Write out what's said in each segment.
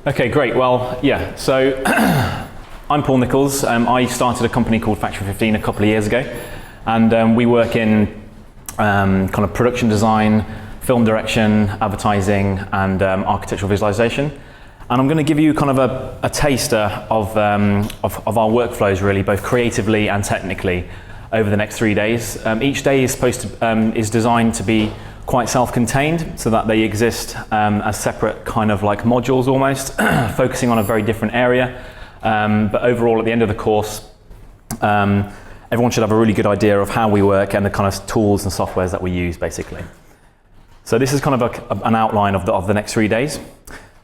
Okay, great. Well, yeah, so I'm Paul Nichols. I started a company called Factory 15 a couple of years ago, and we work in kind of production design, film direction, advertising, and architectural visualization. And I'm going to give you kind of a taster of our workflows, really, both creatively and technically, over the next 3 days. Each day is is designed to be quite self-contained, so that they exist as separate kind of like modules almost, focusing on a very different area. But overall, at the end of the course, everyone should have a really good idea of how we work and the kind of tools and softwares that we use, basically. So this is kind of an outline of the next 3 days.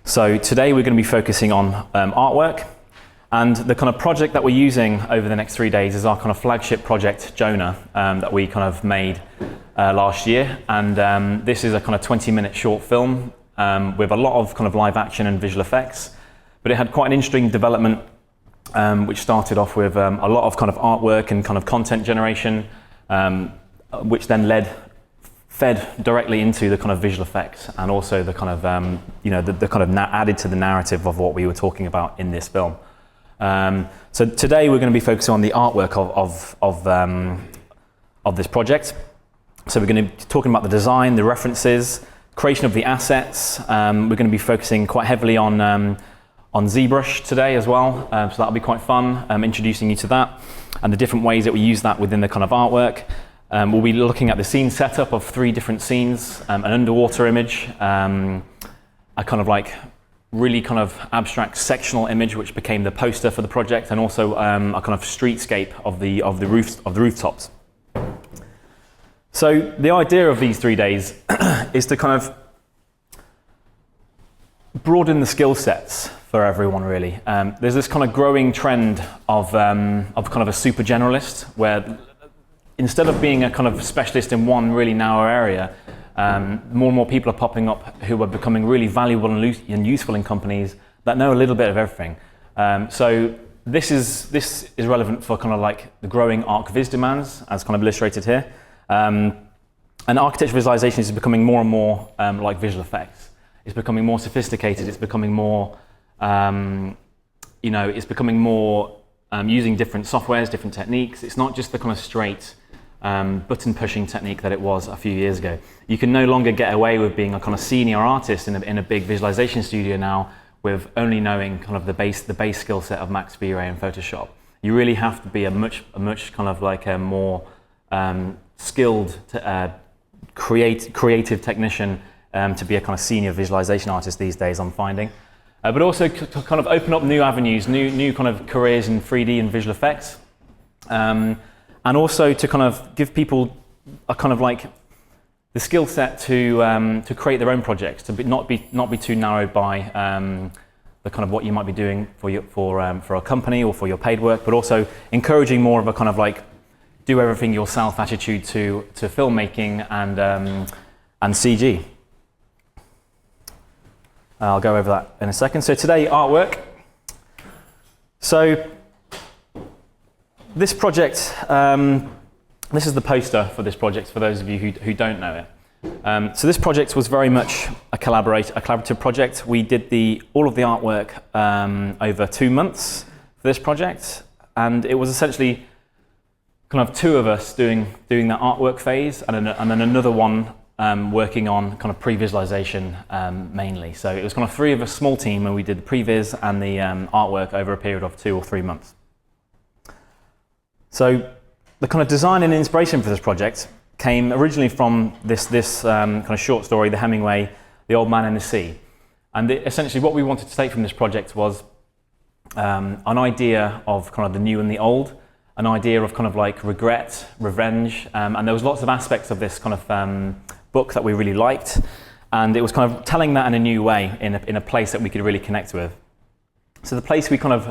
So today we're going to be focusing on artwork, and the kind of project that we're using over the next 3 days is our kind of flagship project, Jonah, that we kind of made last year. And this is a kind of 20-minute short film with a lot of kind of live action and visual effects. But it had quite an interesting development, which started off with a lot of kind of artwork and kind of content generation, which then fed directly into the kind of visual effects, and also the kind of the kind of added to the narrative of what we were talking about in this film. So today we're going to be focusing on the artwork of this project. So we're going to be talking about the design, the references, creation of the assets. We're going to be focusing quite heavily on ZBrush today as well, so that'll be quite fun, introducing you to that and the different ways that we use that within the kind of artwork. We'll be looking at the scene setup of 3 different scenes, an underwater image, a kind of like really kind of abstract sectional image which became the poster for the project, and also a kind of streetscape of the rooftops. So the idea of these 3 days is to kind of broaden the skill sets for everyone, really. There's this kind of growing trend of kind of a super generalist, where instead of being a kind of specialist in one really narrow area, more and more people are popping up who are becoming really valuable and useful in companies that know a little bit of everything. So this is relevant for kind of like the growing ArcViz demands, as kind of illustrated here. And architecture visualization is becoming more and more like visual effects. It's becoming more sophisticated. It's becoming more, it's becoming more using different softwares, different techniques. It's not just the kind of straight button pushing technique that it was a few years ago. You can no longer get away with being a kind of senior artist in a big visualization studio now with only knowing kind of the base skill set of Max V-Ray and Photoshop. You really have to be a much kind of like a more skilled creative technician to be a kind of senior visualization artist these days, I'm finding. But also to kind of open up new avenues, new kind of careers in 3D and visual effects. And also to kind of give people a kind of like the skill set to create their own projects, to not be too narrowed by the kind of what you might be doing for a company or for your paid work, but also encouraging more of a kind of like do everything yourself attitude to filmmaking and CG. I'll go over that in a second. So today, artwork. So this project, this is the poster for this project for those of you who don't know it. So this project was very much a collaborative project. We did all of the artwork over 2 months for this project, and it was essentially kind of 2 of us doing that artwork phase, and then another one working on kind of pre-visualization mainly. So it was kind of 3 of a small team, and we did the pre-vis and the artwork over a period of 2 or 3 months. So the kind of design and inspiration for this project came originally from this kind of short story, the Hemingway, The Old Man and the Sea. And essentially what we wanted to take from this project was an idea of kind of the new and the old, an idea of kind of like regret, revenge, and there was lots of aspects of this kind of book that we really liked, and it was kind of telling that in a new way, in a place that we could really connect with. So the place we kind of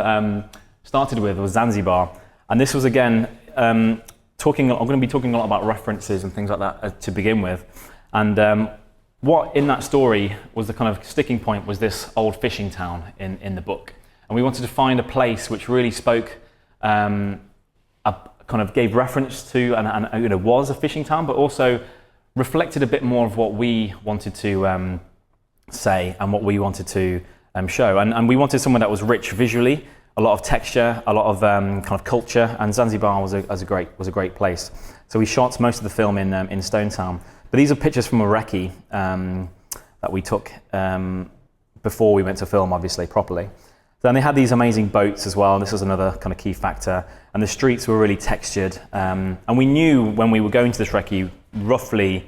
started with was Zanzibar, and this was again I'm going to be talking a lot about references and things like that to begin with, and what in that story was the kind of sticking point was this old fishing town in the book, and we wanted to find a place which really spoke. Kind of gave reference to and was a fishing town, but also reflected a bit more of what we wanted to say and what we wanted to show. And we wanted somewhere that was rich visually, a lot of texture, a lot of kind of culture, and Zanzibar was a great place. So we shot most of the film in Stone Town. But these are pictures from a recce that we took before we went to film, obviously, properly. Then they had these amazing boats as well, and this was another kind of key factor. And the streets were really textured. And we knew when we were going to this recce, roughly,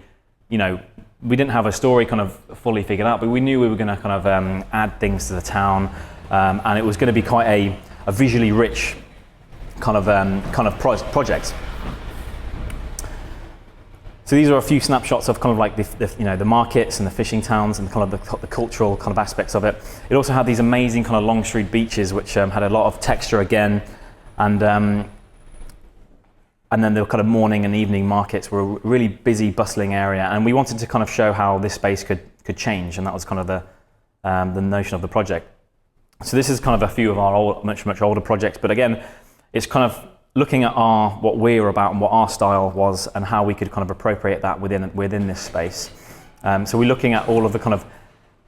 you know, we didn't have a story kind of fully figured out, but we knew we were going to kind of add things to the town, and it was going to be quite a visually rich kind of project. So these are a few snapshots of kind of like the markets and the fishing towns and kind of the cultural kind of aspects of it. It also had these amazing kind of Long Street beaches, which had a lot of texture again, and then the kind of morning and evening markets were a really busy, bustling area, and we wanted to kind of show how this space could change, and that was kind of the notion of the project. So this is kind of a few of our much older projects, but again, it's kind of looking at what we're about and what our style was, and how we could kind of appropriate that within this space. So we're looking at all of the kind of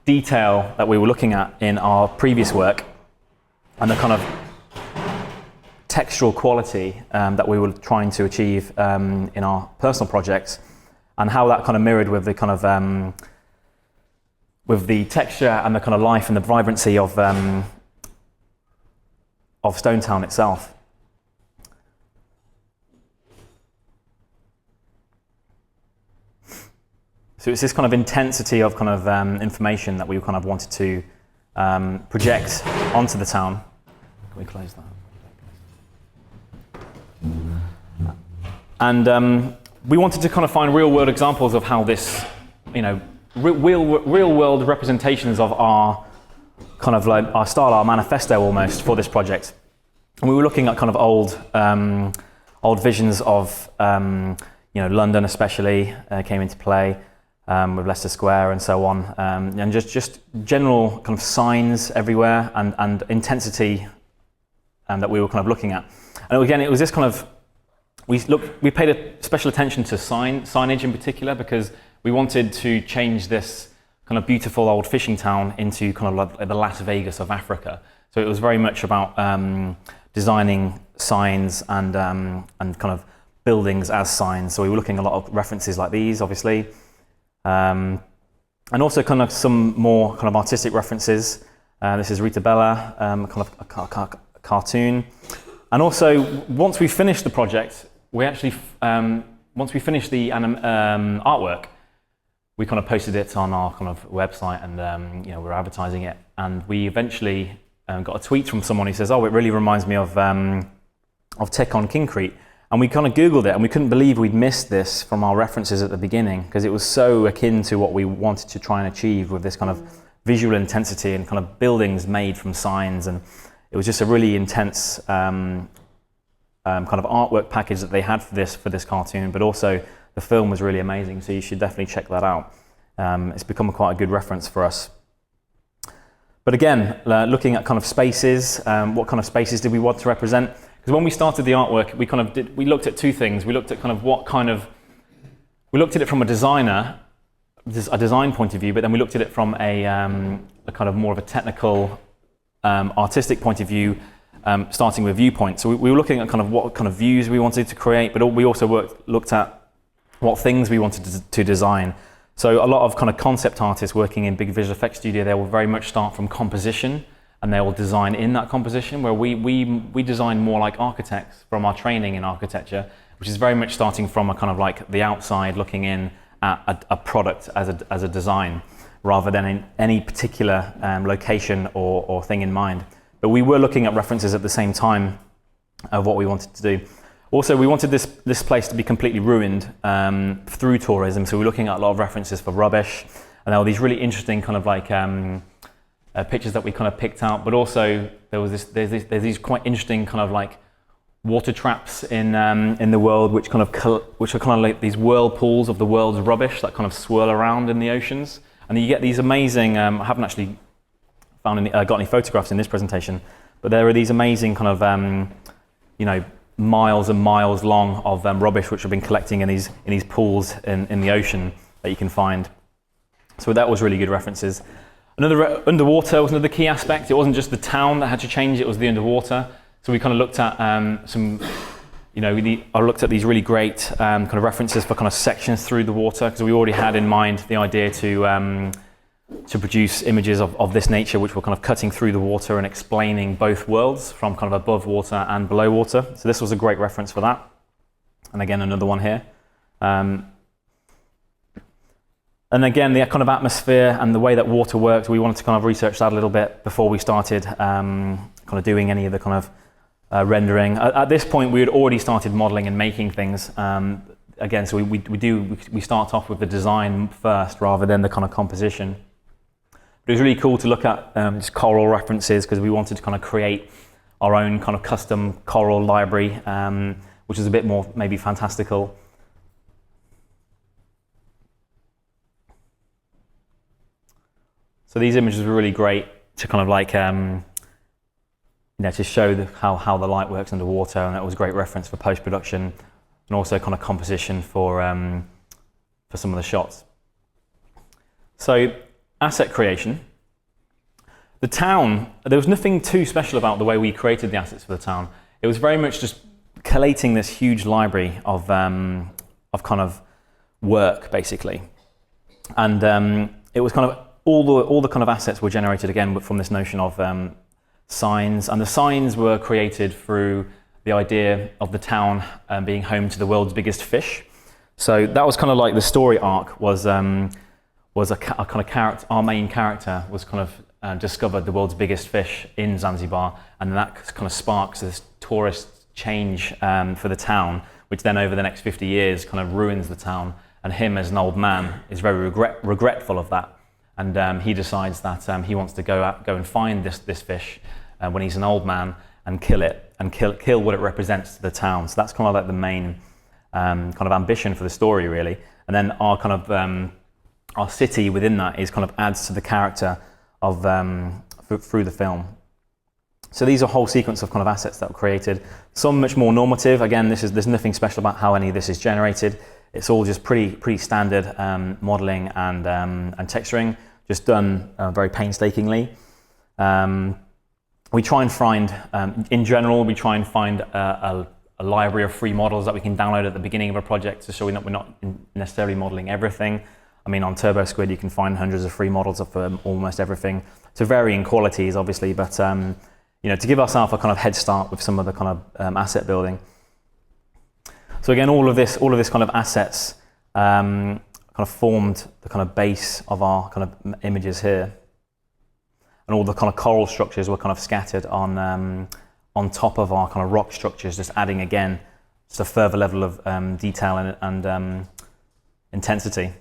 detail that we were looking at in our previous work, and the kind of textural quality that we were trying to achieve in our personal projects, and how that kind of mirrored with the kind of with the texture and the kind of life and the vibrancy of Stone Town itself. So it's this kind of intensity of kind of information that we kind of wanted to project onto the town. Can we close that? And we wanted to kind of find real world examples of how this, you know, real world representations of our kind of like our style, our manifesto almost for this project. And we were looking at kind of old visions of, you know, London especially came into play. With Leicester Square and so on, and just general kind of signs everywhere, and intensity that we were kind of looking at. And again, it was this kind of, we paid a special attention to signage in particular, because we wanted to change this kind of beautiful old fishing town into kind of like the Las Vegas of Africa. So it was very much about designing signs and kind of buildings as signs. So we were looking at a lot of references like these, obviously. And also kind of some more kind of artistic references. This is Rita Bella, kind of a cartoon. And also, once we finished the project, we actually, once we finished the artwork, we kind of posted it on our kind of website, and you know, we're advertising it. And we eventually got a tweet from someone who says, "Oh, it really reminds me of Tick on Kincrete." And we kind of Googled it, and we couldn't believe we'd missed this from our references at the beginning, because it was so akin to what we wanted to try and achieve with this kind of visual intensity and kind of buildings made from signs. And it was just a really intense kind of artwork package that they had for this cartoon, but also the film was really amazing, so you should definitely check that out. It's become quite a good reference for us. But again, looking at kind of spaces, what kind of spaces did we want to represent? Because when we started the artwork, we looked at two things. We looked at kind of we looked at it from a design point of view, but then we looked at it from a kind of more of a technical, artistic point of view, starting with viewpoint. So we were looking at kind of what kind of views we wanted to create, but we also looked at what things we wanted to design. So a lot of kind of concept artists working in big visual effects studio, they will very much start from composition, and they will design in that composition, where we design more like architects from our training in architecture, which is very much starting from a kind of like the outside looking in at a product as a design, rather than in any particular location or thing in mind. But we were looking at references at the same time of what we wanted to do. Also, we wanted this place to be completely ruined through tourism, so we're looking at a lot of references for rubbish, and there were these really interesting kind of like pictures that we kind of picked out, but also there's these quite interesting kind of like water traps in the world, which are kind of like these whirlpools of the world's rubbish that kind of swirl around in the oceans, and you get these amazing. I haven't actually got any photographs in this presentation, but there are these amazing kind of you know, miles and miles long of rubbish which have been collecting in these pools in the ocean that you can find. So that was really good references. Underwater was another key aspect. It wasn't just the town that had to change, it was the underwater. So we kind of looked at I looked at these really great kind of references for kind of sections through the water, because we already had in mind the idea to produce images of this nature, which were kind of cutting through the water and explaining both worlds from kind of above water and below water. So this was a great reference for that. And again, another one here. And again, the kind of atmosphere and the way that water works, we wanted to kind of research that a little bit before we started kind of doing any of the kind of rendering. At this point, we had already started modeling and making things. Again, so we start off with the design first rather than the kind of composition. But it was really cool to look at just coral references, because we wanted to kind of create our own kind of custom coral library, which is a bit more maybe fantastical. So these images were really great to kind of like, to show how the light works underwater, and that was a great reference for post-production and also kind of composition for some of the shots. So asset creation. The town, there was nothing too special about the way we created the assets for the town. It was very much just collating this huge library of kind of work, basically. And it was kind of all the kind of assets were generated again from this notion of signs, and the signs were created through the idea of the town being home to the world's biggest fish. So that was kind of like the story arc was a kind of character. Our main character was kind of discovered the world's biggest fish in Zanzibar, and that kind of sparks this tourist change for the town, which then over the next 50 years kind of ruins the town. And him as an old man is very regretful of that. And he decides that he wants to go and find this fish when he's an old man and kill it, and kill what it represents to the town. So that's kind of like the main kind of ambition for the story, really. And then our kind of our city within that is kind of adds to the character of through the film. So these are a whole sequence of kind of assets that were created. Some much more normative. Again, there's nothing special about how any of this is generated. It's all just pretty standard modeling and texturing, just done very painstakingly. We try and find, in general, a library of free models that we can download at the beginning of a project, to show we're not necessarily modeling everything. I mean, on TurboSquid, you can find hundreds of free models of almost everything, to varying qualities, obviously, but to give ourselves a kind of head start with some of the kind of asset building. So again, all of this kind of assets kind of formed the kind of base of our kind of images here, and all the kind of coral structures were kind of scattered on top of our kind of rock structures, just adding again just a further level of detail and intensity.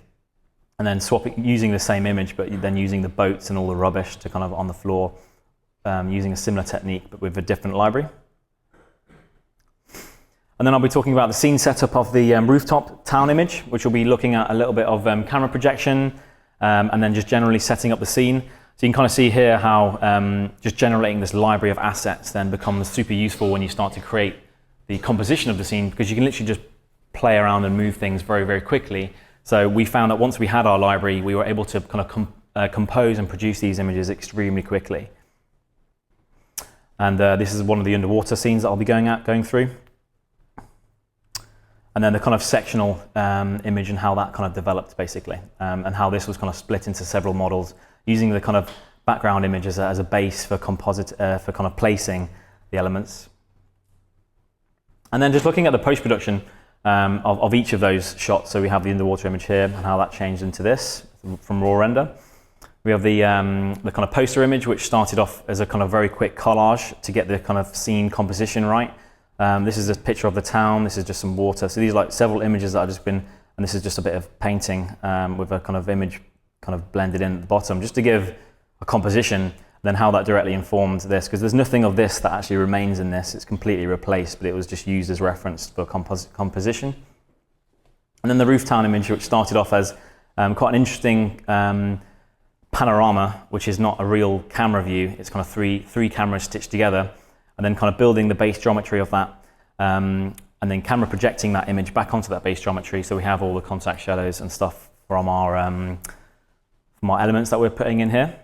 And then using the same image, but then using the boats and all the rubbish to kind of on the floor, using a similar technique but with a different library. And then I'll be talking about the scene setup of the rooftop town image, which will be looking at a little bit of camera projection, and then just generally setting up the scene. So you can kind of see here how just generating this library of assets then becomes super useful when you start to create the composition of the scene, because you can literally just play around and move things very, very quickly. So we found that once we had our library, we were able to kind of compose and produce these images extremely quickly. And this is one of the underwater scenes that I'll be going through. And then the kind of sectional image and how that kind of developed, basically, and how this was kind of split into several models, using the kind of background image as a base for composite, for kind of placing the elements. And then just looking at the post-production of each of those shots. So we have the underwater image here and how that changed into this from raw render. We have the kind of poster image, which started off as a kind of very quick collage to get the kind of scene composition right. This is a picture of the town. This is just some water. So these are like several images that I've just been, and this is just a bit of painting with a kind of image kind of blended in at the bottom, just to give a composition, then how that directly informed this, because there's nothing of this that actually remains in this. It's completely replaced, but it was just used as reference for composition. And then the roof town image, which started off as quite an interesting panorama, which is not a real camera view. It's kind of three cameras stitched together, and then kind of building the base geometry of that, and then camera projecting that image back onto that base geometry. So we have all the contact shadows and stuff from our elements that we're putting in here.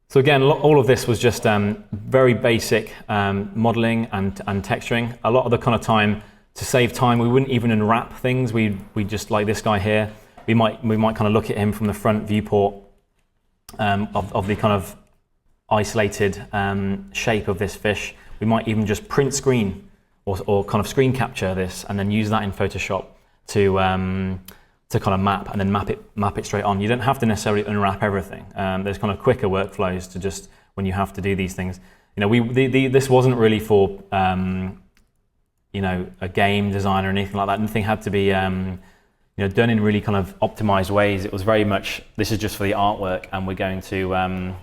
So again, all of this was just very basic modeling and texturing. A lot of the kind of time, to save time, we wouldn't even unwrap things. We just, like this guy here, we might kind of look at him from the front viewport of the kind of isolated shape of this fish. We might even just print screen or kind of screen capture this and then use that in Photoshop to kind of map and then map it straight on. You don't have to necessarily unwrap everything. There's kind of quicker workflows to just when you have to do these things. You know, this wasn't really for you know, a game design or anything like that. Nothing had to be you know, done in really kind of optimized ways. It was very much, this is just for the artwork, and we're going to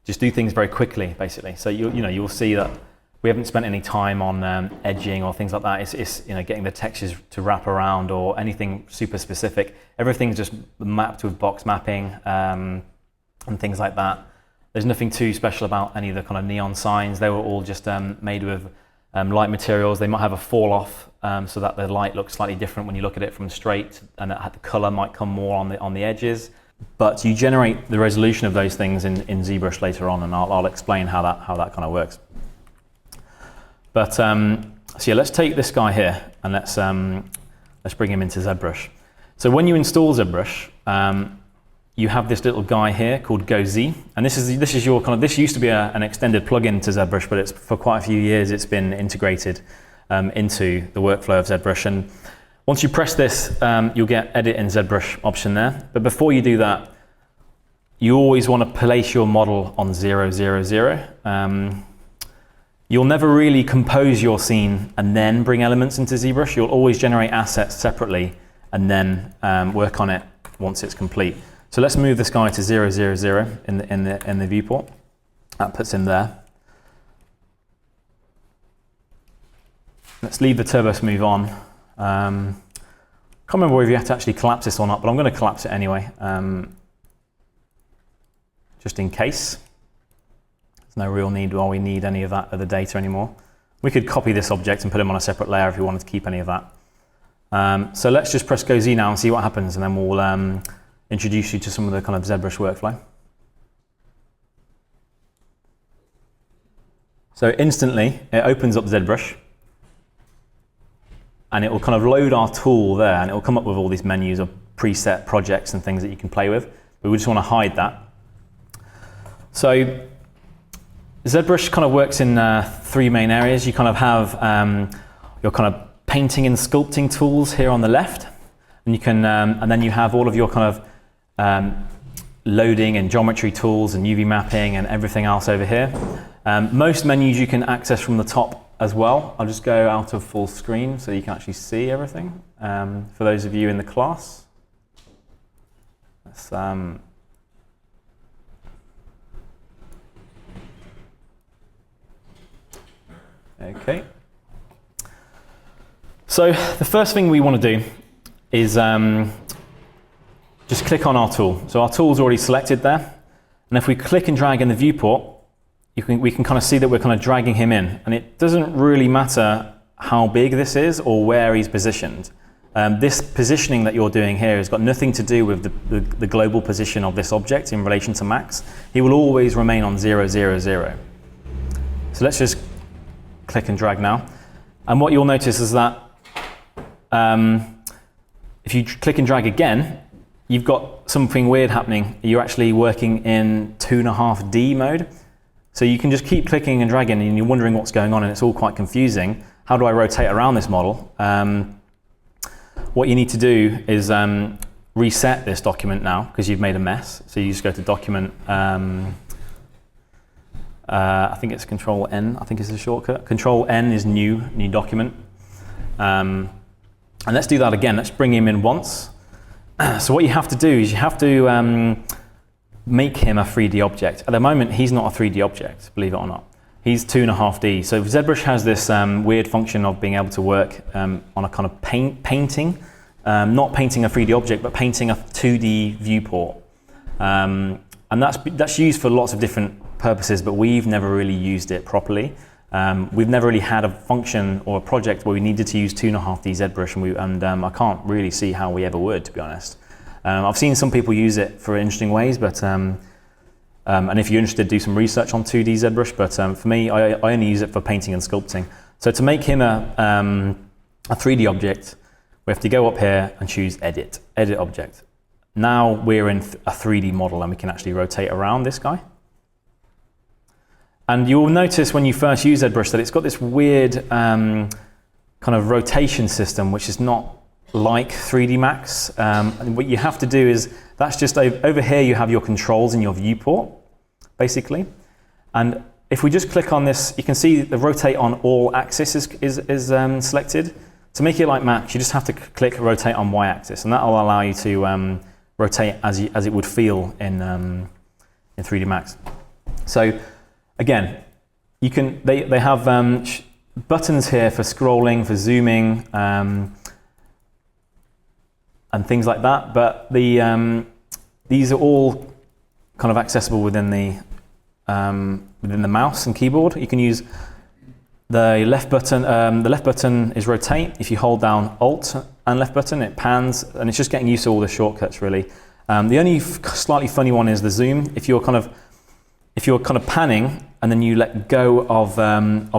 just do things very quickly, basically. So you'll see that we haven't spent any time on edging or things like that. It's you know, getting the textures to wrap around or anything super specific. Everything's just mapped with box mapping and things like that. There's nothing too special about any of the kind of neon signs. They were all just made with light materials. They might have a fall off so that the light looks slightly different when you look at it from straight, and the color might come more on the edges. But you generate the resolution of those things in ZBrush later on, and I'll explain how that kind of works. But so yeah, let's take this guy here and let's bring him into ZBrush. So when you install ZBrush, you have this little guy here called GoZ, and this is your kind of, this used to be an extended plugin to ZBrush, but it's for quite a few years it's been integrated into the workflow of ZBrush. And once you press this, you'll get Edit in ZBrush option there. But before you do that, you always want to place your model on 0, 0, 0. You'll never really compose your scene and then bring elements into ZBrush. You'll always generate assets separately and then work on it once it's complete. So let's move this guy to 0, 0, 0 in the viewport. That puts him there. Let's leave the turbo smooth on. Can't remember whether you have to actually collapse this or not, but I'm going to collapse it anyway, just in case. There's no real need while we need any of that other data anymore. We could copy this object and put him on a separate layer if we wanted to keep any of that. So let's just press GoZ now and see what happens, and then we'll introduce you to some of the kind of ZBrush workflow. So instantly it opens up ZBrush, and it will kind of load our tool there, and it will come up with all these menus of preset projects and things that you can play with. But we just want to hide that. So ZBrush kind of works in 3 main areas. You kind of have your kind of painting and sculpting tools here on the left, and you can, and then you have all of your kind of loading and geometry tools and UV mapping and everything else over here. Most menus you can access from the top as well. I'll just go out of full screen so you can actually see everything. For those of you in the class, let's, okay. So the first thing we want to do is just click on our tool. So our tool's already selected there, and if we click and drag in the viewport, we can kind of see that we're kind of dragging him in, and it doesn't really matter how big this is or where he's positioned. This positioning that you're doing here has got nothing to do with the global position of this object in relation to Max. He will always remain on 0, 0, 0. So let's just click and drag now. And what you'll notice is that if you click and drag again, you've got something weird happening. You're actually working in 2.5D mode. So you can just keep clicking and dragging, and you're wondering what's going on, and it's all quite confusing. How do I rotate around this model? What you need to do is reset this document now, because you've made a mess. So you just go to Document, I think it's Control N, I think is the shortcut. Control N is new document. And let's do that again. Let's bring him in once. So what you have to do is you have to make him a 3D object. At the moment, he's not a 3D object, believe it or not. He's 2.5D. So ZBrush has this weird function of being able to work on a kind of painting, not painting a 3D object, but painting a 2D viewport. And that's used for lots of different purposes, but we've never really used it properly. We've never really had a function or a project where we needed to use 2.5D ZBrush, and I can't really see how we ever would, to be honest. I've seen some people use it for interesting ways, but And if you're interested, do some research on 2D ZBrush. But for me, I only use it for painting and sculpting. So to make him a 3D object, we have to go up here and choose Edit Object. Now we're in a 3D model and we can actually rotate around this guy. And you'll notice when you first use ZBrush that it's got this weird kind of rotation system, which is not like 3D Max. And what you have to do is, that's just over here you have your controls in your viewport, basically. And if we just click on this, you can see the rotate on all axis is selected. To make it like Max, you just have to click rotate on Y-axis, and that will allow you to rotate as it would feel in 3D Max. So again, you can they have buttons here for scrolling, for zooming, and things like that. But these are all kind of accessible within the mouse and keyboard. You can use the left button. The left button is rotate. If you hold down Alt and left button, it pans, and it's just getting used to all the shortcuts really. The only slightly funny one is the zoom. If you're kind of panning and then you let go of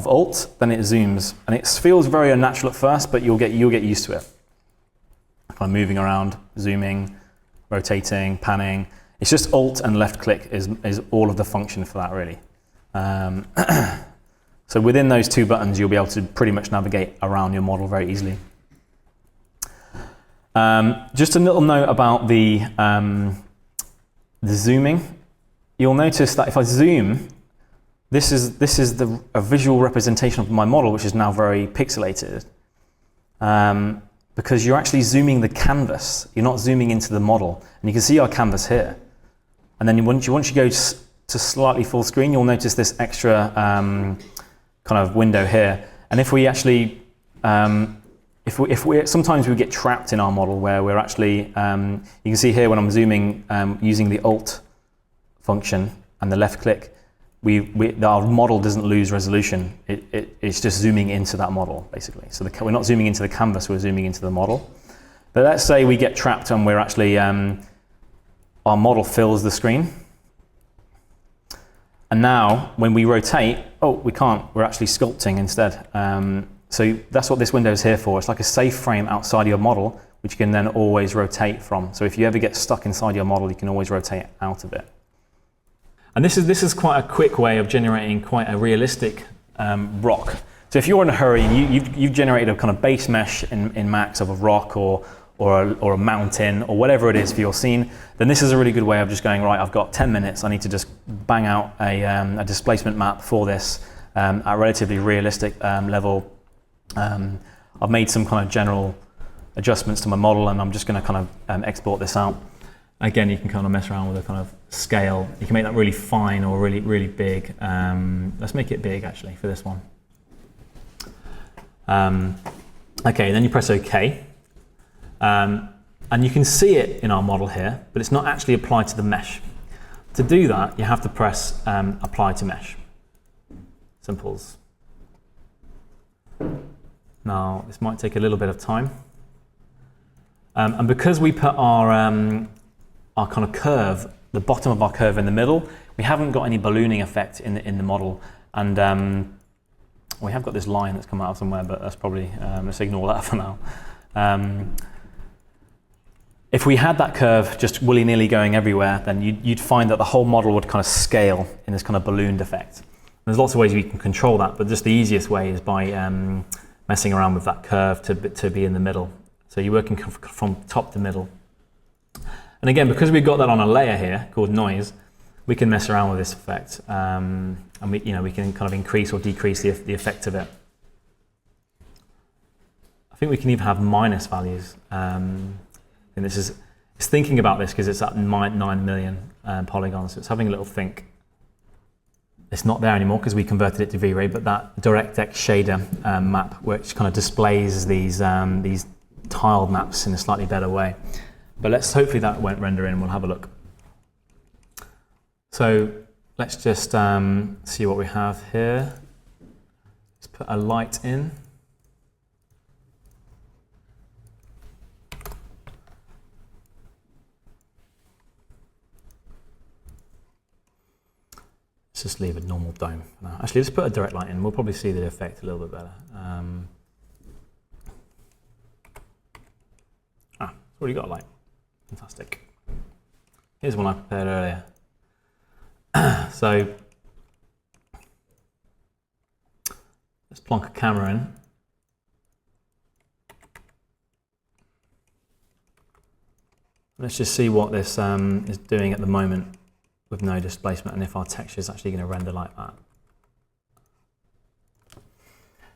Alt, then it zooms, and it feels very unnatural at first, but you'll get used to it. Kind of moving around, zooming, rotating, panning. It's just Alt and left click is all of the function for that really. So within those two buttons, you'll be able to pretty much navigate around your model very easily. Just a little note about the zooming. You'll notice that if I zoom, this is a visual representation of my model, which is now very pixelated. Because you're actually zooming the canvas, you're not zooming into the model. And you can see our canvas here. And then once you go to slightly full screen, you'll notice this extra kind of window here. And if we actually, sometimes we get trapped in our model where we're actually, you can see here when I'm zooming using the Alt function and the left click, our model doesn't lose resolution. It's just zooming into that model, basically. So we're not zooming into the canvas, we're zooming into the model. But let's say we get trapped and we're actually, our model fills the screen. And now, when we rotate, we can't, we're actually sculpting instead. So that's what this window is here for. It's like a safe frame outside your model, which you can then always rotate from. So if you ever get stuck inside your model, you can always rotate out of it. And this is quite a quick way of generating quite a realistic rock. So if you're in a hurry and you've generated a kind of base mesh in Max of a rock or a mountain or whatever it is for your scene, then this is a really good way of just going, right, I've got 10 minutes, I need to just bang out a displacement map for this at a relatively realistic level. I've made some kind of general adjustments to my model, and I'm just going to kind of export this out. Again, you can kind of mess around with a kind of scale. You can make that really fine or really, really big. Let's make it big actually for this one. Okay, then you press OK. And you can see it in our model here, but it's not actually applied to the mesh. To do that, you have to press Apply to Mesh. Simples. Now, this might take a little bit of time. And because we put our kind of curve, the bottom of our curve in the middle, we haven't got any ballooning effect in the model. And we have got this line that's come out somewhere, but that's probably, let's ignore that for now. If we had that curve just willy-nilly going everywhere, then you'd find that the whole model would kind of scale in this kind of ballooned effect. There's lots of ways we can control that, but just the easiest way is by messing around with that curve to be in the middle. So you're working from top to middle. And again, because we've got that on a layer here called noise, we can mess around with this effect, and we can kind of increase or decrease the effect of it. I think we can even have minus values. And it's thinking about this because it's at 9 million polygons, so it's having a little think. It's not there anymore because we converted it to V-Ray, but that DirectX shader map, which kind of displays these tiled maps in a slightly better way. But hopefully that won't render in, we'll have a look. So let's just see what we have here. Let's put a light in. Let's just leave a normal dome for now. Actually, let's put a direct light in. We'll probably see the effect a little bit better. It's already got a light. Fantastic. Here's one I prepared earlier. So let's plonk a camera in. Let's just see what this is doing at the moment with no displacement, and if our texture is actually going to render like that.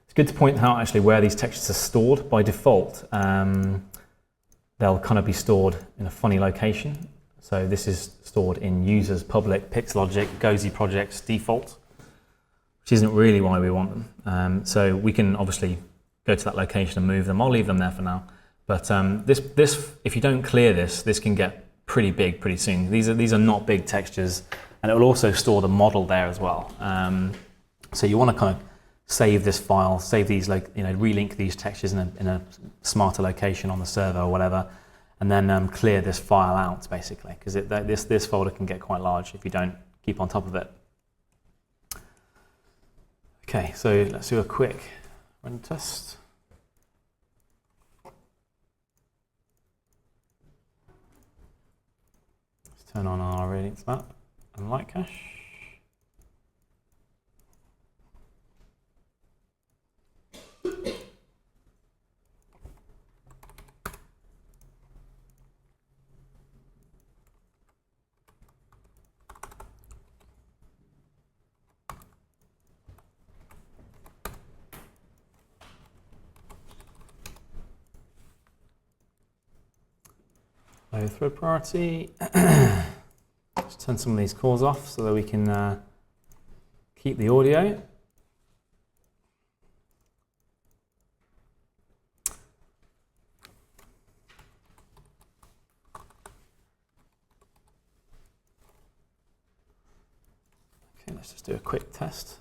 It's good to point out actually where these textures are stored. By default, they'll kind of be stored in a funny location. So this is stored in users, public, Pixologic, Gozy projects, default, which isn't really why we want them. So we can obviously go to that location and move them. I'll leave them there for now. But this, if you don't clear this can get pretty big pretty soon. These are not big textures, and it will also store the model there as well. So you want to kind of save this file, save these, relink these textures in a smarter location on the server or whatever, and then clear this file out basically, because this folder can get quite large if you don't keep on top of it. Okay, so let's do a quick run test. Turn on our Radiance map and light cache. Low thread priority. Let's turn some of these cores off so that we can keep the audio. Okay, let's just do a quick test.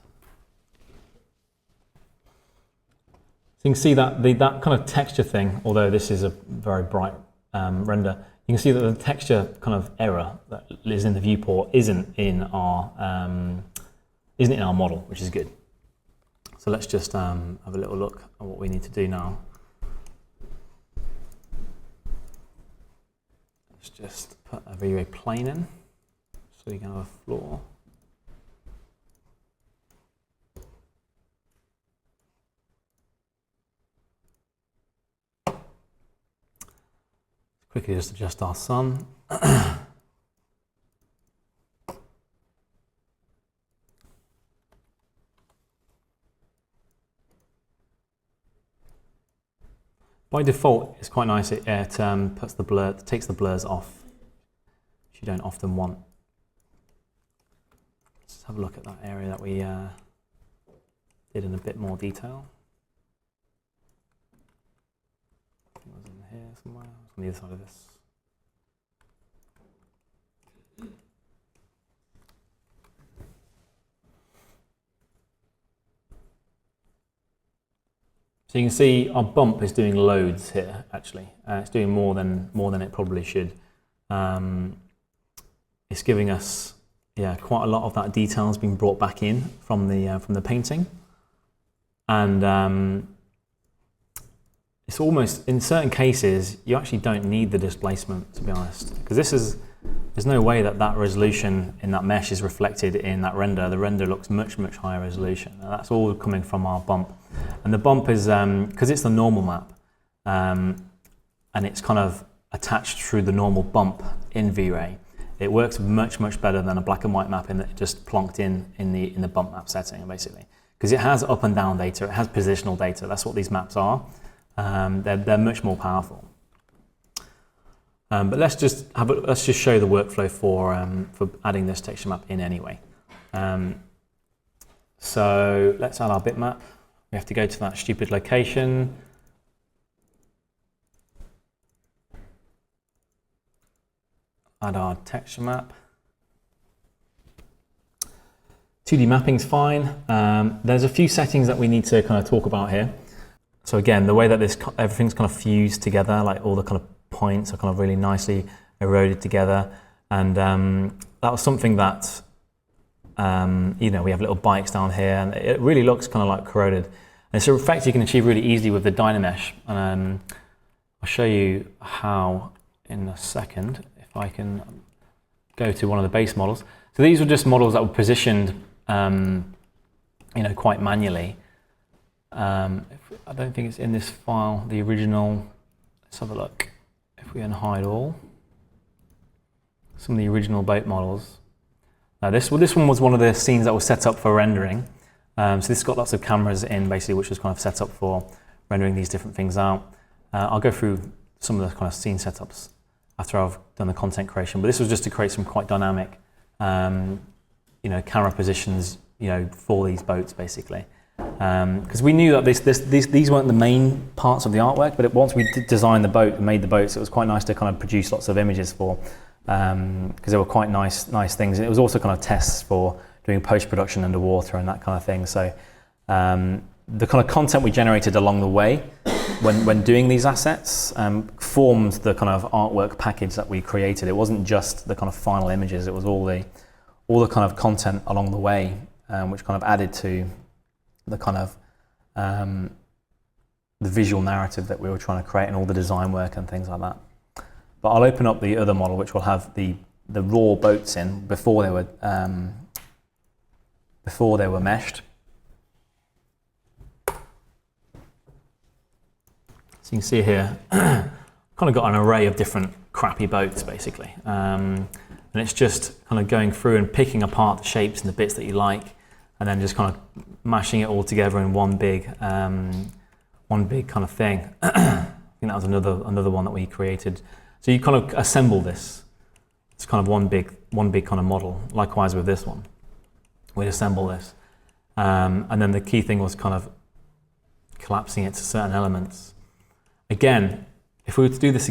So you can see that that kind of texture thing, although this is a very bright render, you can see that the texture kind of error that is in the viewport isn't in our model, which is good. So let's just have a little look at what we need to do now. Let's just put a V-Ray plane in, so you can have a floor. Quickly just adjust our sun. By default, it's quite nice. It puts the blur, takes the blurs off, which you don't often want. Let's have a look at that area that we did in a bit more detail. I think it was in here somewhere. On the other side of this. So you can see our bump is doing loads here. Actually, it's doing more than it probably should. It's giving us quite a lot of that detail has been brought back in from the painting, and it's almost, in certain cases, you actually don't need the displacement, to be honest, because there's no way that resolution in that mesh is reflected in that render. The render looks much higher resolution, and that's all coming from our bump. And the bump is, because it's the normal map, and it's kind of attached through the normal bump in V-Ray, it works much better than a black and white map in that it just plonked in the bump map setting, basically. Because it has up and down data, it has positional data, that's what these maps are. They're much more powerful. But let's just show the workflow for adding this texture map in anyway. So let's add our bitmap. We have to go to that stupid location. Add our texture map. 2D mapping's fine. There's a few settings that we need to kind of talk about here. So again, the way that everything's kind of fused together, like all the kind of points are kind of really nicely eroded together, and that was something that you know, we have little bikes down here, and it really looks kind of like corroded. And it's an effect you can achieve really easily with the Dynamesh. And I'll show you how in a second, if I can go to one of the base models. So these were just models that were positioned, you know, quite manually. I don't think it's in this file, the original. Let's have a look. If we unhide all, some of the original boat models. Now this one was one of the scenes that was set up for rendering. So this has got lots of cameras in, basically, which was kind of set up for rendering these different things out. I'll go through some of the kind of scene setups after I've done the content creation, but this was just to create some quite dynamic, you know, camera positions, you know, for these boats, basically. Because we knew that these weren't the main parts of the artwork, but once we designed the boat and made the boats, it was quite nice to kind of produce lots of images for, because they were quite nice things. And it was also kind of tests for doing post-production underwater and that kind of thing. So the kind of content we generated along the way when doing these assets formed the kind of artwork package that we created. It wasn't just the kind of final images, it was all the kind of content along the way, which kind of added to the kind of the visual narrative that we were trying to create and all the design work and things like that. But I'll open up the other model, which will have the raw boats in before they were meshed. So you can see here, kind of got an array of different crappy boats, basically. And it's just kind of going through and picking apart the shapes and the bits that you like, and then just kind of mashing it all together in one big kind of thing. I think that was another one that we created. So you kind of assemble this. It's kind of one big kind of model. Likewise with this one, we'd assemble this, and then the key thing was kind of collapsing it to certain elements. Again, if we were to do this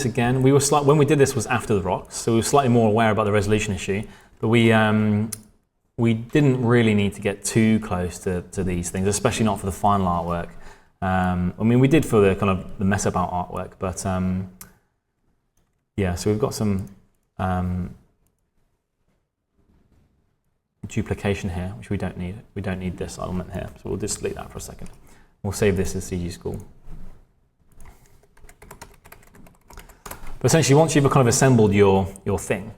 again, when we did this was after the rocks, so we were slightly more aware about the resolution issue, but we didn't really need to get too close to these things, especially not for the final artwork. I mean, we did for the kind of the mess about artwork, but yeah. So we've got some duplication here, which we don't need. We don't need this element here, so we'll just delete that for a second. We'll save this as CG School. But essentially, once you've kind of assembled your thing,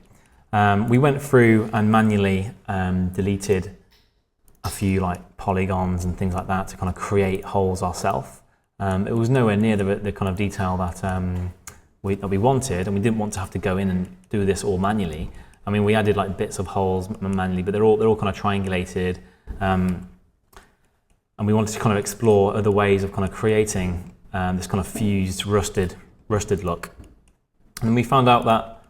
we went through and manually deleted a few like polygons and things like that to kind of create holes ourselves. It was nowhere near the kind of detail that we wanted, and we didn't want to have to go in and do this all manually. I mean, we added like bits of holes manually, but they're all kind of triangulated, and we wanted to kind of explore other ways of kind of creating this kind of fused, rusted look. And we found out that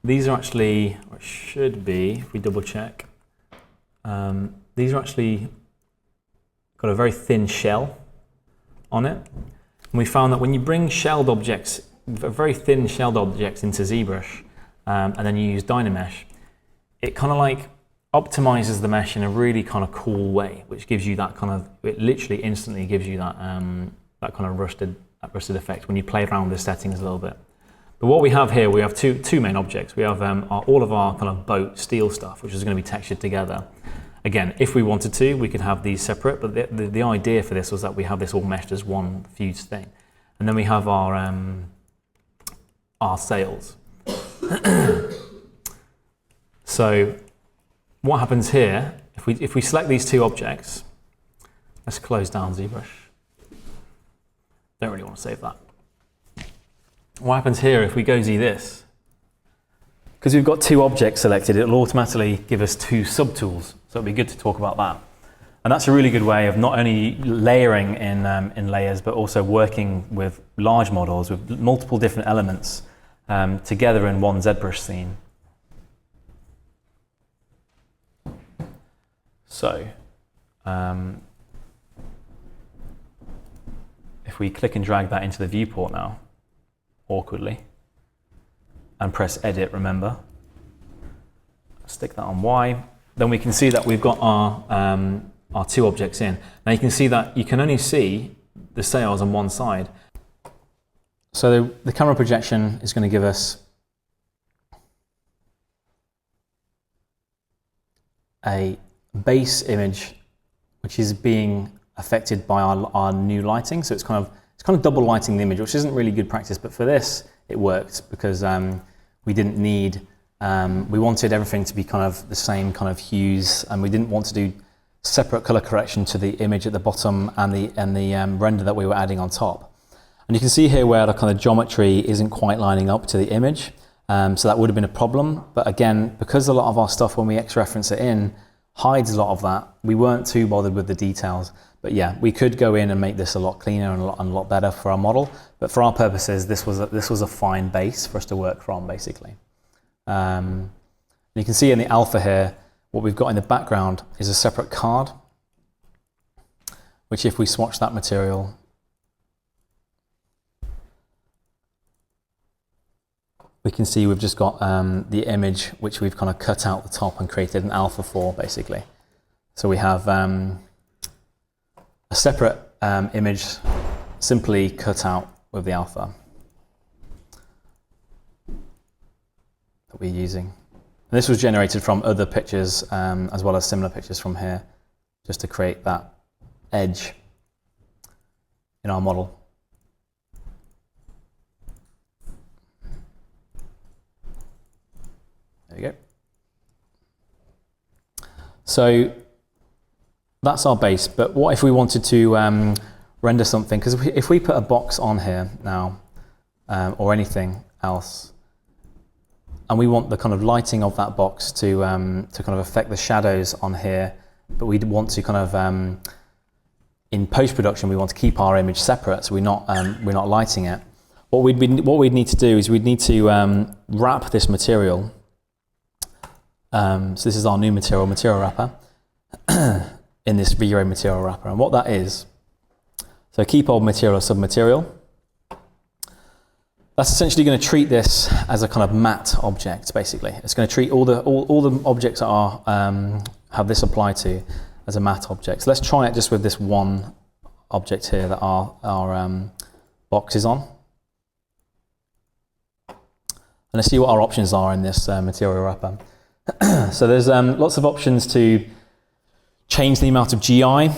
these are actually, or it should be, if we double check, these are actually got a very thin shell on it. And we found that when you bring shelled objects, very thin shelled objects into ZBrush, and then you use Dynamesh, it kind of like optimizes the mesh in a really kind of cool way, which gives you that kind of, it literally instantly gives you that that kind of rusted effect when you play around with the settings a little bit. But what we have here, we have two main objects. We have all of our kind of boat steel stuff, which is going to be textured together. Again, if we wanted to, we could have these separate, but the idea for this was that we have this all meshed as one fused thing. And then we have our sails. So what happens here, if we select these two objects, let's close down ZBrush. Don't really want to save that. What happens here if we go Z this? Because we've got two objects selected, it'll automatically give us two subtools. So it'll be good to talk about that. And that's a really good way of not only layering in layers, but also working with large models with multiple different elements together in one ZBrush scene. So, if we click and drag that into the viewport now, awkwardly, and press edit, remember, stick that on Y, then we can see that we've got our two objects in. Now you can see that you can only see the sails on one side. So the camera projection is going to give us a base image which is being affected by our new lighting. So it's kind of double lighting the image, which isn't really good practice, but for this it worked because we didn't need, we wanted everything to be kind of the same kind of hues, and we didn't want to do separate color correction to the image at the bottom and the render that we were adding on top. And you can see here where the kind of geometry isn't quite lining up to the image. So that would have been a problem. But again, because a lot of our stuff, when we X-reference it in, hides a lot of that, we weren't too bothered with the details. But yeah, we could go in and make this a lot cleaner and a lot better for our model. But for our purposes, this was a fine base for us to work from, basically. You can see in the alpha here, what we've got in the background is a separate card, which if we swatch that material, we can see we've just got the image which we've kind of cut out the top and created an alpha for, basically. So we have a separate image simply cut out with the alpha that we're using. And this was generated from other pictures as well as similar pictures from here, just to create that edge in our model. There we go. So that's our base, but what if we wanted to render something? Because if we put a box on here now, or anything else, and we want the kind of lighting of that box to kind of affect the shadows on here, but we want to kind of, in post-production, we want to keep our image separate, so we're not lighting it. What we'd need to do is we'd need to wrap this material. So this is our new material wrapper in this V-Ray material wrapper, and what that is, so keep old material or submaterial. That's essentially going to treat this as a kind of matte object, basically. It's going to treat all the objects that are have this applied to as a matte object. So let's try it just with this one object here that our box is on. And let's see what our options are in this material wrapper. So there's lots of options to change the amount of GI.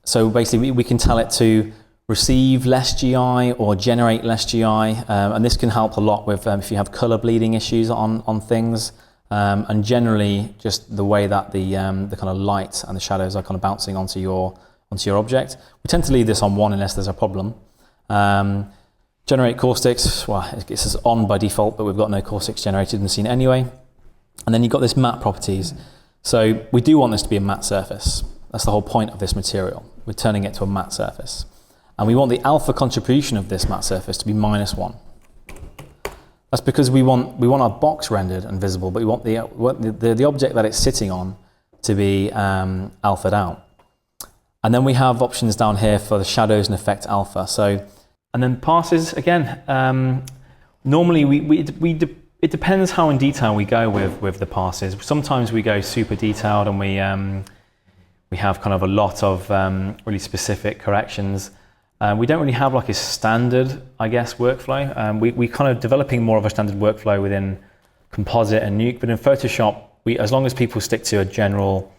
So basically we can tell it to receive less GI or generate less GI, and this can help a lot with if you have color bleeding issues on things, and generally just the way that the kind of light and the shadows are kind of bouncing onto your object. We tend to leave this on 1 unless there's a problem. Generate caustics, well, it's on by default, but we've got no caustics generated in the scene anyway. And then you've got this matte properties. So we do want this to be a matte surface. That's the whole point of this material. We're turning it to a matte surface. And we want the alpha contribution of this matte surface to be -1. That's because we want our box rendered and visible, but we want the object that it's sitting on to be alpha'd out. And then we have options down here for the shadows and effect alpha. So, and then passes again. Normally it depends how in detail we go with the passes. Sometimes we go super detailed and we have kind of a lot of really specific corrections. We don't really have like a standard, I guess, workflow. We kind of developing more of a standard workflow within Composite and Nuke, but in Photoshop, as long as people stick to a general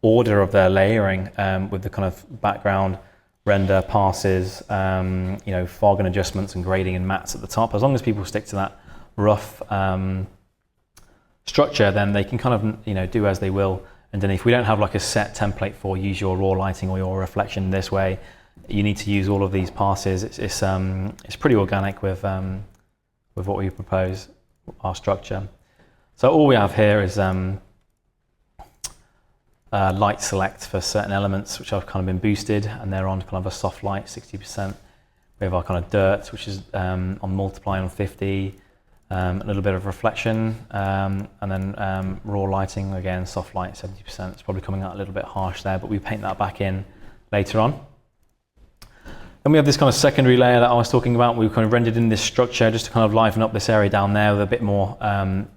order of their layering with the kind of background, render, passes, fog and adjustments and grading and mattes at the top, as long as people stick to that rough structure, then they can kind of do as they will. And then if we don't have like a set template for use your raw lighting or your reflection this way, you need to use all of these passes. It's pretty organic with what we propose, our structure. So all we have here is light select for certain elements which have kind of been boosted, and they're on kind of a soft light 60%. We have our kind of dirt, which is on multiply on 50, a little bit of reflection, and then raw lighting, again, soft light 70%. It's probably coming out a little bit harsh there, but we paint that back in later on. Then we have this kind of secondary layer that I was talking about. We've kind of rendered in this structure just to kind of liven up this area down there with a bit more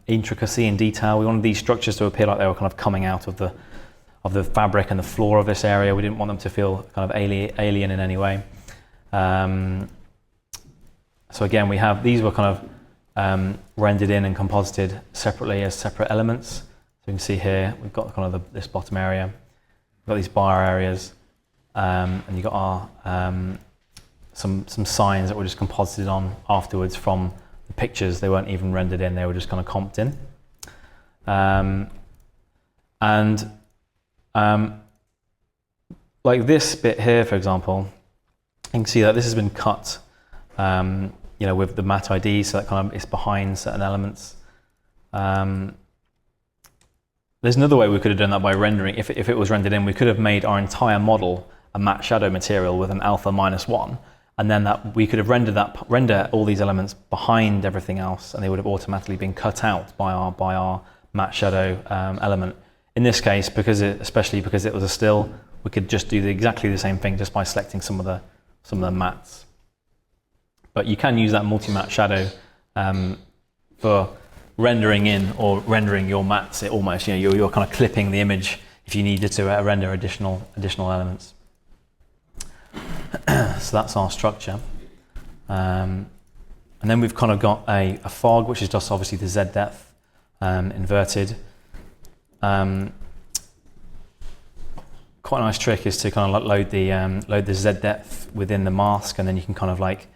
intricacy and detail. We wanted these structures to appear like they were kind of coming out of the fabric and the floor of this area. We didn't want them to feel kind of alien in any way. So again, we have, these were kind of rendered in and composited separately as separate elements. So you can see here, we've got kind of this bottom area, we've got these bar areas, and you've got our some signs that were just composited on afterwards from the pictures. They weren't even rendered in, they were just kind of comped in. Like this bit here, for example, you can see that this has been cut, with the matte ID, so that kind of is behind certain elements. There's another way we could have done that by rendering. If it was rendered in, we could have made our entire model a matte shadow material with an alpha -1, and then that we could have render all these elements behind everything else, and they would have automatically been cut out by our matte shadow element. In this case, especially because it was a still, we could just do exactly the same thing just by selecting some of the mattes. But you can use that multi-matte shadow for rendering in or rendering your mattes. It almost, you're kind of clipping the image if you needed to render additional elements. So that's our structure. And then we've kind of got a fog, which is just obviously the Z depth inverted. Quite a nice trick is to kind of load the Z depth within the mask, and then you can kind of like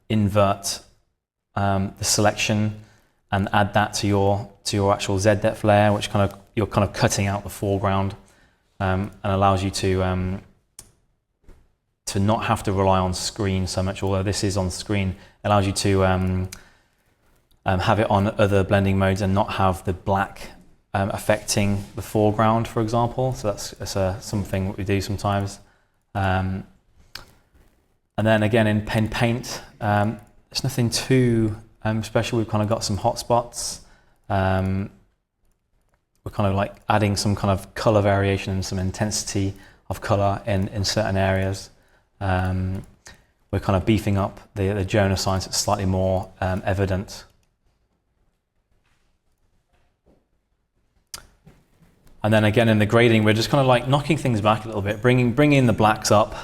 invert the selection and add that to your actual Z depth layer, which you're kind of cutting out the foreground, and allows you to not have to rely on screen so much. Although this is on screen, it allows you to have it on other blending modes and not have the black affecting the foreground, for example. So that's something that we do sometimes. And then again in paint, there's nothing too special. We've kind of got some hotspots. We're kind of like adding some kind of color variation and some intensity of color in certain areas. We're kind of beefing up the Jonah sign so it's slightly more evident. And then again in the grading, we're just kind of like knocking things back a little bit, bringing the blacks up,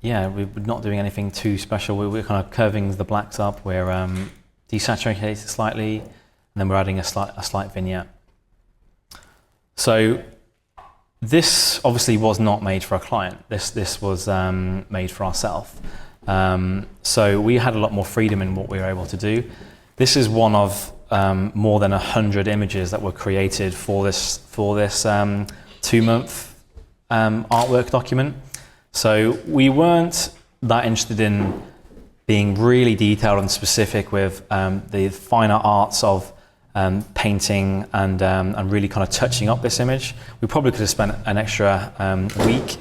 we're not doing anything too special. We're kind of curving the blacks up. We're desaturating it slightly, and then we're adding a slight vignette. So this obviously was not made for a client. This was made for ourselves. So we had a lot more freedom in what we were able to do. This is one of more than 100 images that were created for this 2-month artwork document. So we weren't that interested in being really detailed and specific with the finer arts of painting and really kind of touching up this image. We probably could have spent an extra week,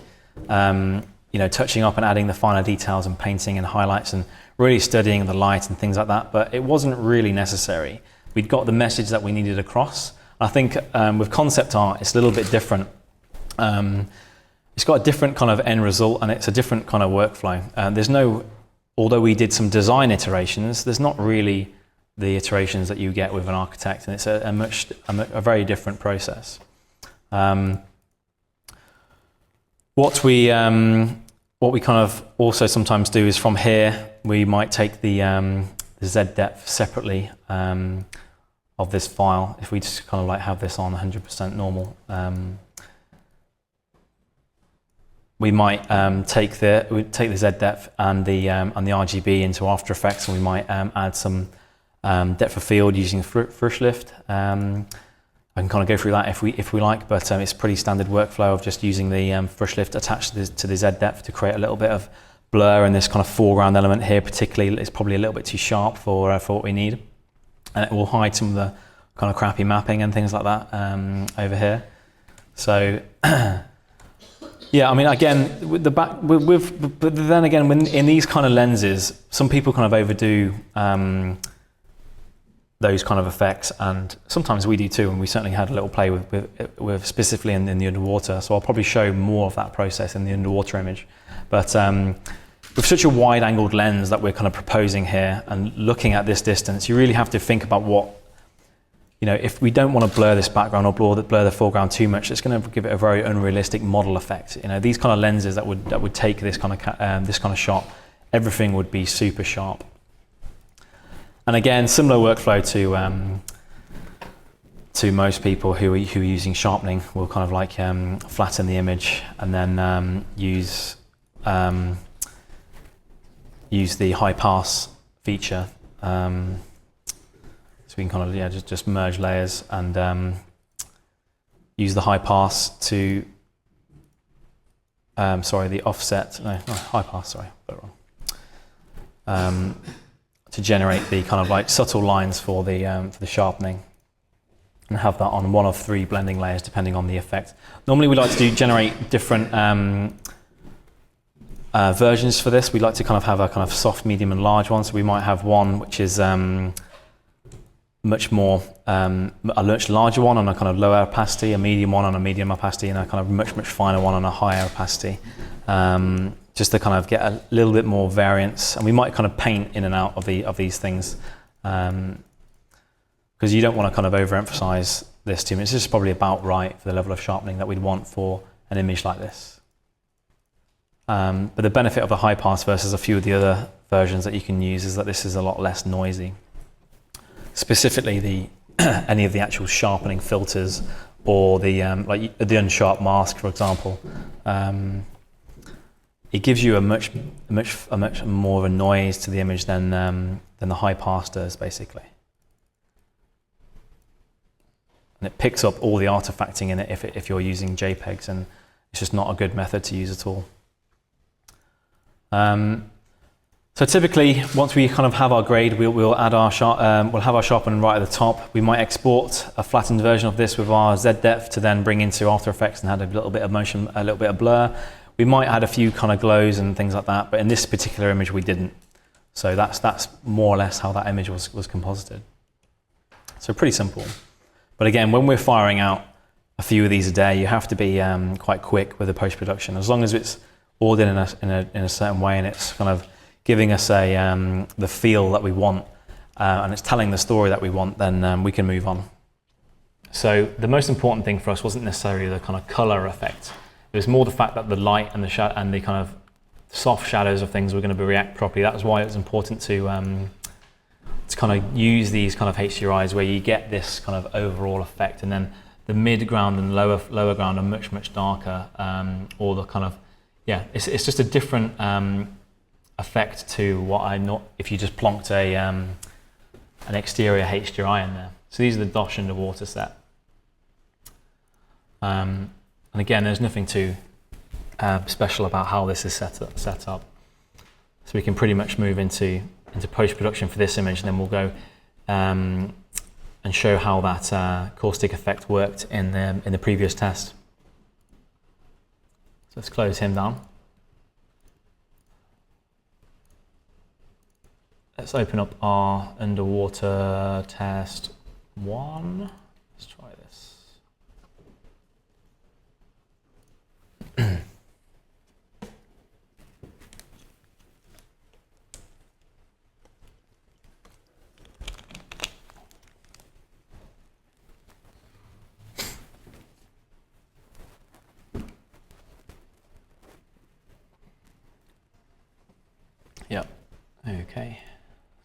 touching up and adding the finer details and painting and highlights and really studying the light and things like that, but it wasn't really necessary. We'd got the message that we needed across. I think with concept art, it's a little bit different. It's got a different kind of end result, and it's a different kind of workflow. Although we did some design iterations, there's not really the iterations that you get with an architect, and it's a very different process. What we kind of also sometimes do is from here, we might take the Z depth separately of this file. If we just kind of like have this on 100% normal, we might take the Z depth and the RGB into After Effects, and we might add some depth of field using Frischlift. I can kind of go through that if we like, but it's pretty standard workflow of just using the Frischlift attached to the Z depth to create a little bit of blur, and this kind of foreground element here particularly is probably a little bit too sharp for what we need, and it will hide some of the kind of crappy mapping and things like that over here. So yeah, I mean, again, but then again, when in these kind of lenses, some people kind of overdo those kind of effects, and sometimes we do too, and we certainly had a little play with specifically in the underwater. So I'll probably show more of that process in the underwater image. But with such a wide-angled lens that we're kind of proposing here, and looking at this distance, you really have to think about what, if we don't want to blur this background or blur the foreground too much, it's going to give it a very unrealistic model effect. These kind of lenses that would take this kind of shot, everything would be super sharp. And again, similar workflow to most people who are using sharpening. We'll kind of like flatten the image and then use the high pass feature. So we can kind of just merge layers and use the high pass to the offset. No, high pass. Sorry, got it wrong. To generate the kind of like subtle lines for the sharpening, and have that on one of 3 blending layers depending on the effect. Normally we like to generate different versions for this. We like to kind of have a kind of soft, medium and large one. So we might have one which is much more, a much larger one on a kind of lower opacity, a medium one on a medium opacity, and a kind of much finer one on a higher opacity. Just to kind of get a little bit more variance. And we might kind of paint in and out of these things. Because you don't want to kind of overemphasize this too much. It's just probably about right for the level of sharpening that we'd want for an image like this. But the benefit of a high pass versus a few of the other versions that you can use is that this is a lot less noisy. Specifically, any of the actual sharpening filters or the like the unsharp mask, for example, it gives you a much more of a noise to the image than the high pass does, basically. And it picks up all the artifacting in it if you're using JPEGs, and it's just not a good method to use at all. So typically, once we kind of have our grade, we'll add our we'll have our sharpening right at the top. We might export a flattened version of this with our Z depth to then bring into After Effects and add a little bit of motion, a little bit of blur. We might add a few kind of glows and things like that, but in this particular image we didn't. So that's more or less how that image was composited. So pretty simple. But again, when we're firing out a few of these a day, you have to be quite quick with the post-production. As long as it's ordered in a certain way and it's kind of giving us the feel that we want and it's telling the story that we want, then we can move on. So the most important thing for us wasn't necessarily the kind of color effect. It was more the fact that the light and the kind of soft shadows of things were going to react properly. That was why it was important to kind of use these kind of HDRIs where you get this kind of overall effect, and then the mid-ground and lower ground are much darker, or the kind of, it's just a different effect to what I know if you just plonked an exterior HDRI in there. So these are the Dosh underwater set. And again, there's nothing too special about how this is set up. So we can pretty much move into post-production for this image, and then we'll go and show how that caustic effect worked in the previous test. So let's close him down. Let's open up our underwater test 1. Let's try this. Yep. Okay.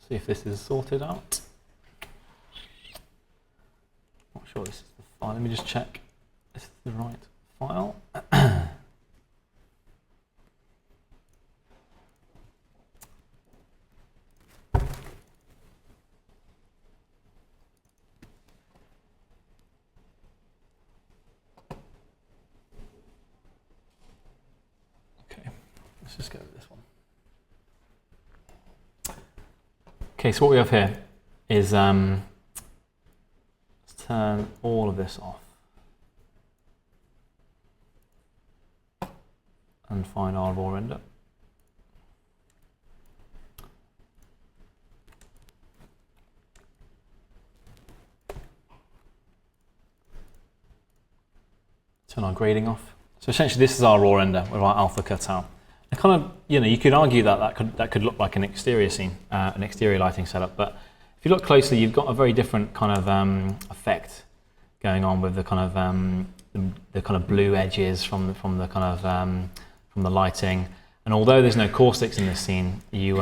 See if this is sorted out. Not sure this is the file. Let me just check this is the right file. Okay, let's just go with this one. Okay, so what we have here is, let's turn all of this off and find our raw render. Turn our grading off. So essentially this is our raw render with our alpha cut out. And kind of, you could argue that could look like an exterior scene, an exterior lighting setup, but if you look closely, you've got a very different kind of effect going on with the kind of blue edges from the lighting. And although there's no caustics in this scene, you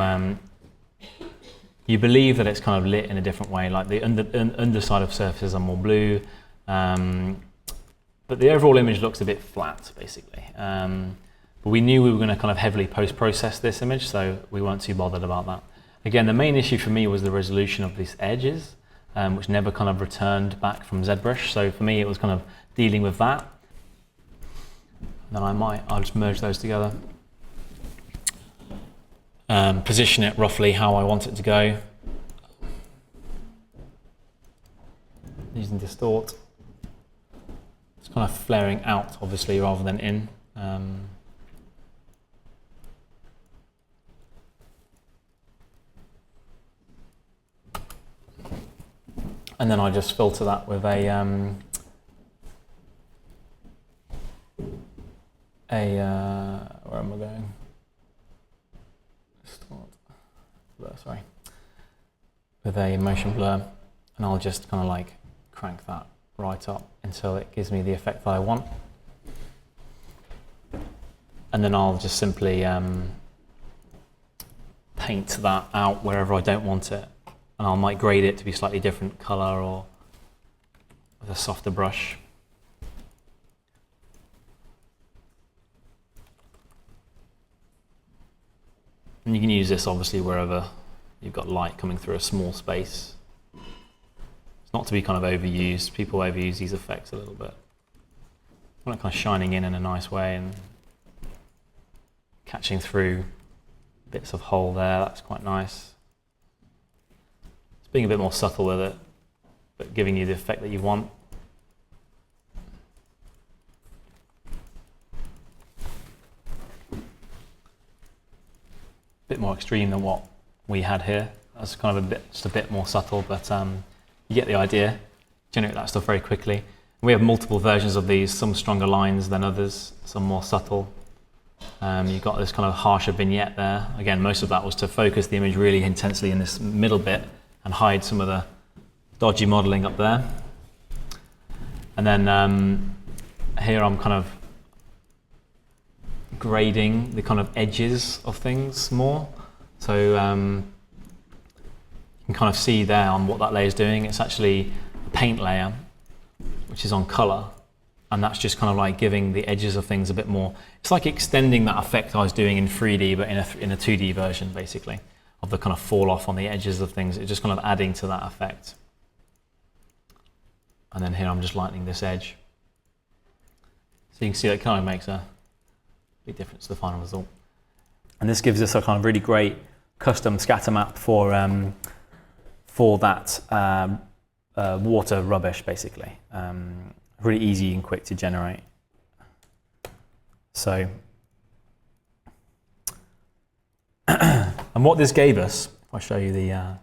you believe that it's kind of lit in a different way, like the underside of surfaces are more blue, but the overall image looks a bit flat, basically. But we knew we were going to kind of heavily post-process this image, so we weren't too bothered about that. Again, the main issue for me was the resolution of these edges, which never kind of returned back from ZBrush. So for me, it was kind of dealing with that. Then I'll just merge those together. Position it roughly how I want it to go. Using distort. It's kind of flaring out, obviously, rather than in. And then I just filter that with a where am I going? Blur, sorry. With a motion blur, and I'll just kind of like crank that right up until it gives me the effect that I want. And then I'll just simply paint that out wherever I don't want it. And I might grade it to be slightly different color or with a softer brush. And you can use this obviously wherever you've got light coming through a small space. It's not to be kind of overused. People overuse these effects a little bit. I want it kind of shining in a nice way and catching through bits of hole there. That's quite nice. Being a bit more subtle with it, but giving you the effect that you want. A bit more extreme than what we had here. That's kind of just a bit more subtle, but you get the idea. Generate that stuff very quickly. And we have multiple versions of these, some stronger lines than others, some more subtle. You've got this kind of harsher vignette there. Again, most of that was to focus the image really intensely in this middle bit and hide some of the dodgy modeling up there. And then here I'm kind of grading the kind of edges of things more. So you can kind of see there on what that layer is doing. It's actually a paint layer, which is on color. And that's just kind of like giving the edges of things a bit more. It's like extending that effect I was doing in 3D, but in a 2D version, basically, of the kind of fall off on the edges of things. It's just kind of adding to that effect. And then here I'm just lightening this edge. So you can see that kind of makes a big difference to the final result. And this gives us a kind of really great custom scatter map for that water rubbish, basically. Really easy and quick to generate. So, and what this gave us, if I show you the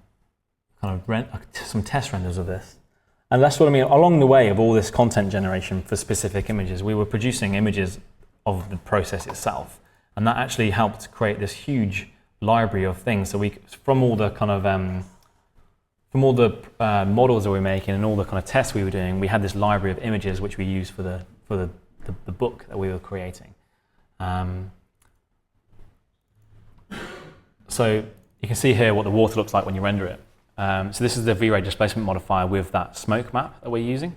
kind of some test renders of this, and that's what I mean, along the way of all this content generation for specific images, we were producing images of the process itself, and that actually helped create this huge library of things. So from all the kind of models that we were making and all the kind of tests we were doing, we had this library of images which we used for the book that we were creating. So you can see here what the water looks like when you render it. So this is the V-Ray displacement modifier with that smoke map that we're using.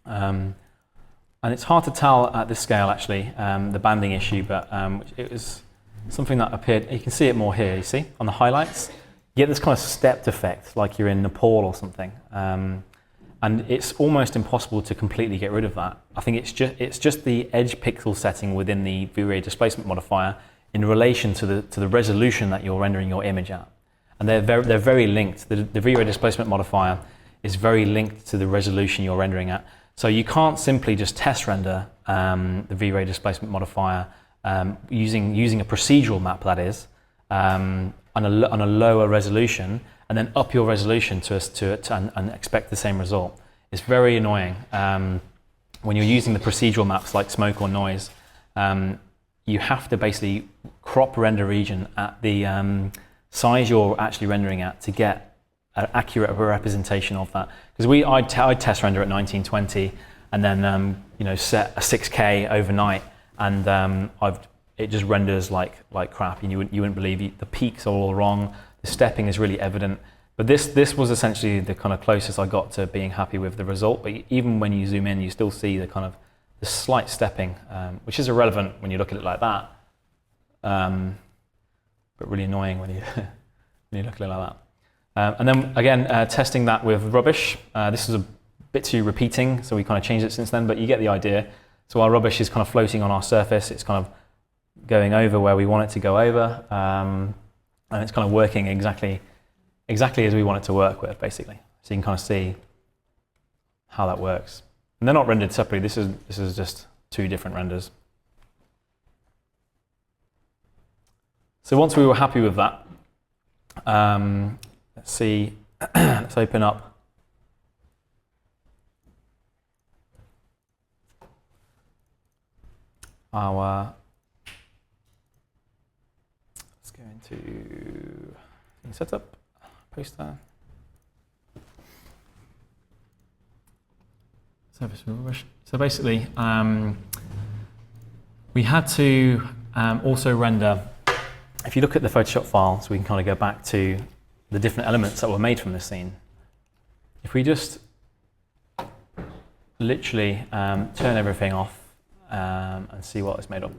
And it's hard to tell at this scale, actually, the banding issue, but it was something that appeared. You can see it more here, you see, on the highlights. You get this kind of stepped effect, like you're in Nepal or something. And it's almost impossible to completely get rid of that. I think it's just the edge pixel setting within the V-Ray displacement modifier in relation to the resolution that you're rendering your image at. And they're very linked. The V-Ray displacement modifier is very linked to the resolution you're rendering at. So you can't simply just test render the V-Ray displacement modifier using a procedural map, that is, on a lower resolution, and then up your resolution and expect the same result. It's very annoying. When you're using the procedural maps like smoke or noise, you have to basically crop render region at the size you're actually rendering at to get an accurate representation of that. Because I'd test render at 1920 and then set a 6K overnight, and it just renders like crap, and you wouldn't believe it. The peaks are all wrong, the stepping is really evident. But this was essentially the kind of closest I got to being happy with the result. But even when you zoom in, you still see the kind of the slight stepping, which is irrelevant when you look at it like that, but really annoying when you when you look at it like that. And then again, testing that with rubbish. This is a bit too repeating, so we kind of changed it since then. But you get the idea. So our rubbish is kind of floating on our surface. It's kind of going over where we want it to go over, and it's kind of working exactly as we want it to work with, basically. So you can kind of see how that works. And they're not rendered separately. This is just two different renders. So once we were happy with that, let's see. Let's open up our. Let's go into setup. Poster. Service for rubbish. So basically, we had to also render, if you look at the Photoshop file, so we can kind of go back to the different elements that were made from this scene. If we just literally turn everything off and see what it's made of.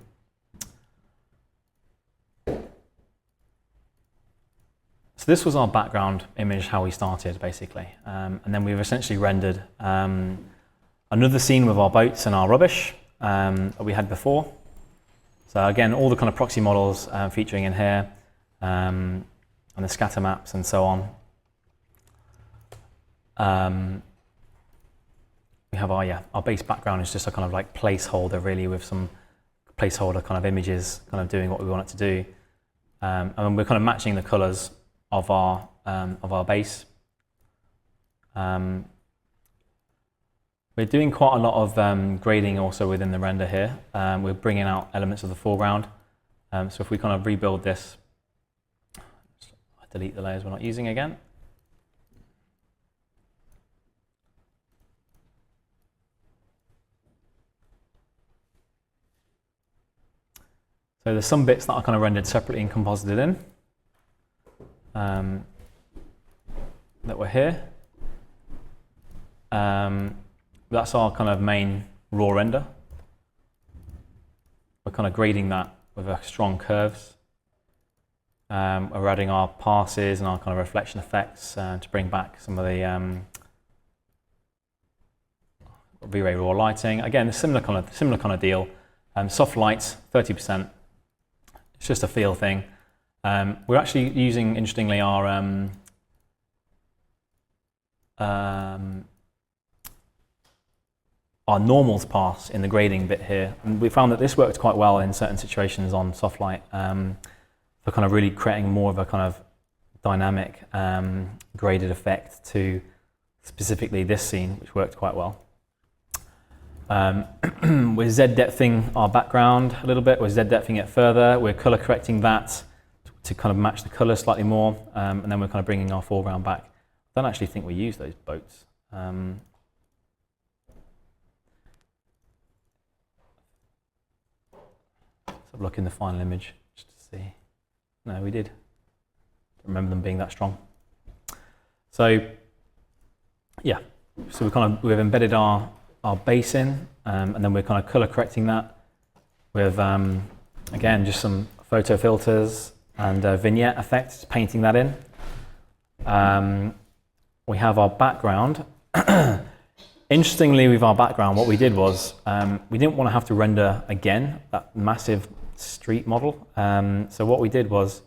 So this was our background image, how we started basically. And then we've essentially rendered another scene with our boats and our rubbish that we had before. So again, all the kind of proxy models featuring in here, and the scatter maps and so on. We have our base background is just a kind of like placeholder really, with some placeholder kind of images kind of doing what we want it to do. And then we're kind of matching the colors of our base. We're doing quite a lot of grading also within the render here. We're bringing out elements of the foreground. So if we kind of rebuild this, delete the layers we're not using again. So there's some bits that are kind of rendered separately and composited in. That were here. That's our kind of main raw render. We're kind of grading that with strong curves. We're adding our passes and our kind of reflection effects to bring back some of the V-Ray raw lighting. Again, a similar kind of deal. Soft lights, 30%. It's just a feel thing. We're actually using, interestingly, our normals pass in the grading bit here. And we found that this worked quite well in certain situations on soft light for kind of really creating more of a kind of dynamic graded effect to specifically this scene, which worked quite well. We're Z-depthing our background a little bit. We're Z-depthing it further. We're color correcting that to kind of match the color slightly more, and then we're kind of bringing our foreground back. I don't actually think we use those boats. Let's have a look in the final image just to see. No, we did. Don't remember them being that strong. So yeah, so we've embedded our base in, and then we're kind of color correcting that with again just some photo filters and vignette effects, painting that in. We have our background. Interestingly, with our background, what we did was we didn't want to have to render again that massive street model. So what we did was,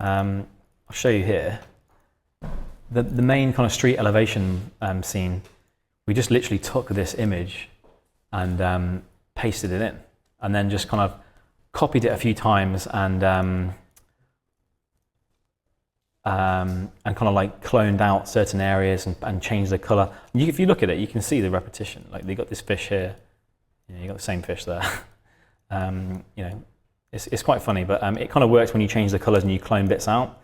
I'll show you here, the main kind of street elevation scene. We just literally took this image and pasted it in, and then just kind of copied it a few times and kind of like cloned out certain areas and changed the color. If you look at it, you can see the repetition. Like they got this fish here, you got the same fish there. It's quite funny, but it kind of works when you change the colors and you clone bits out.